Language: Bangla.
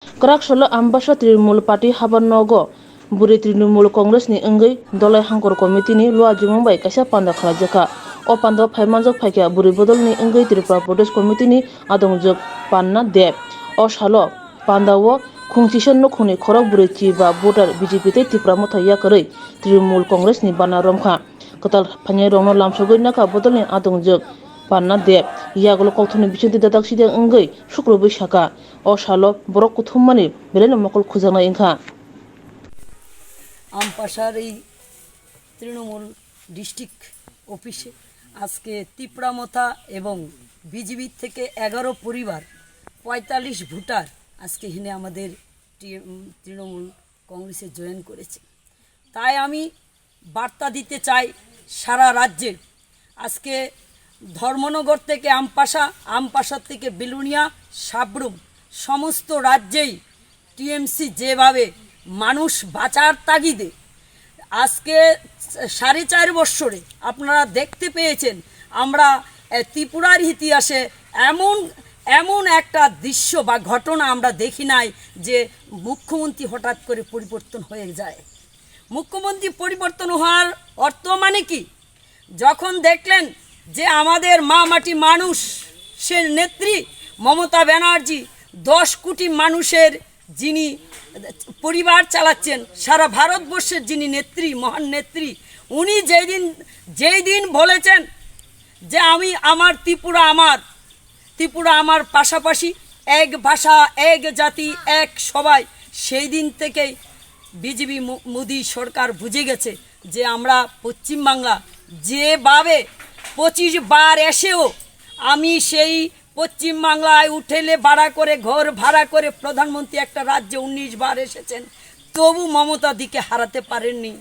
Karaksholo ambasha Trinamool Party Habannogo Buri Trinamool Congress ni Engai Dolai Hangkor Committee ni Lua Jumumbai Kaisa Panda Khalajaka O Panda Phaimanjak Phaikya Buri Bodol ni Engai Tripura Pradesh Committee ni Adongjok Panna Deb O Shalo Pandawo Khungchishan no Khuni Khorok Buri Chiba Voter BJP te Tripura Mothaiya Koroi Trinamool Congress ni Bana Romkha Katal Phanyai Romno Lamsogoi Naka Bodol ni Adongjok Panna Deb Yagolo Kauthoni Bichunti Dadak Sidang Engai Shukro Bishaka O Shalo Borok Kuthumani Belen Mokol Khuzana Inka আমপাশার এই তৃণমূল ডিস্ট্রিক্ট অফিসে আজকে তিপ্রামথা এবং বিজিবির থেকে 11 পরিবার 45 ভোটার আজকে হিনে আমাদের তৃণমূল কংগ্রেসে জয়েন করেছে। তাই আমি বার্তা দিতে চাই সারা রাজ্যে আজকে ধর্মনগর থেকে আমপাশার থেকে বিলুনিয়া সাবরুম সমস্ত রাজ্যেই টিএমসি যেভাবে মানুষ বাঁচার তাগিদে আজকে 4.5 বছরে আপনারা দেখতে পেয়েছেন আমরা ত্রিপুরার ইতিহাসে এমন একটা দৃশ্য বা ঘটনা আমরা দেখি নাই যে মুখ্যমন্ত্রী হঠাৎ করে পরিবর্তন হয়ে যায়। মুখ্যমন্ত্রী পরিবর্তন হওয়ার অর্থ মানে কি? যখন দেখলেন যে আমাদের মা মাটি মানুষের নেত্রী মমতা ব্যানার্জি 10 কোটি মানুষের যিনি পরিবার চালাচ্ছেন, সারা ভারতবর্ষের যিনি নেত্রী মহান নেত্রী, উনি যেই দিন বলেছেন যে আমি আমার ত্রিপুরা আমার পাশাপাশি এক ভাষা এক জাতি এক সবাই, সেই দিন থেকেই বিজেপি মোদী সরকার বুঝে গেছে যে আমরা পশ্চিমবাংলা যেভাবে 25 বার এসেও আমি সেই পশ্চিমবাংলায় উঠেলে ভাড়া করে ঘর ভাড়া করে প্রধানমন্ত্রী একটা রাজ্যে 19 বার এসেছেন, তবু মমতা দিকে হারাতে পারেননি।